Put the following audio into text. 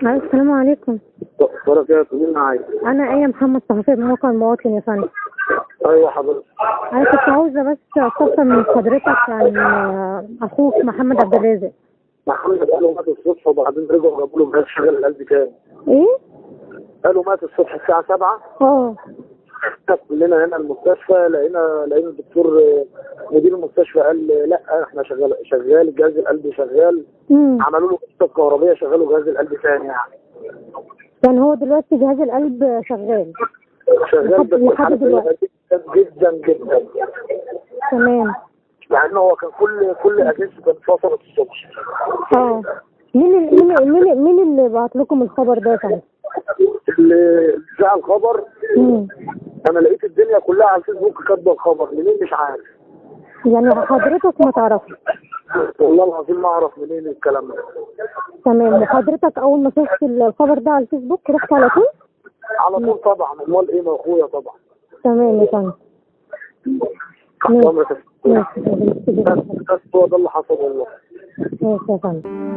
السلام عليكم. بركاته. مين معايا؟ انا ايه محمد صحفي من موقع المواطن يا فندم. ايوه حضرتك. انا كنت عاوزه بس استفسر من حضرتك عن اخوك محمد عبد الرازق. محمد قالوا مات الصبح وبعدين رجعوا جابوا له جهاز شغل القلب تاني. ايه؟ قالوا مات الصبح الساعه 7. اه. كلنا هنا المستشفى لقينا الدكتور مدير المستشفى قال لا احنا شغال جهاز القلب شغال. عملوا له قصه كهربيه شغلوا جهاز القلب تاني يعني هو دلوقتي جهاز القلب شغال بس لحد دلوقتي جدا جدا. تمام. مع انه هو كان كل اجهزته كانت فصلت الصبح. اه. مين اللي بعت لكم الخبر ده يا فندم؟ اللي ذاع الخبر. انا لقيت الدنيا كلها على الفيسبوك كاتبه الخبر، منين مش عارف. يعني حضرتك ما تعرفش؟ والله العظيم ما اعرف منين الكلام ده. تمام. وحضرتك اول ما شفت الخبر ده على الفيسبوك رحت على طول؟ على طول طبعا. امال ايه، ما اخويا طبعا. تمام يا فندم. بس هو ده اللي حصل والله. ماشي يا فندم.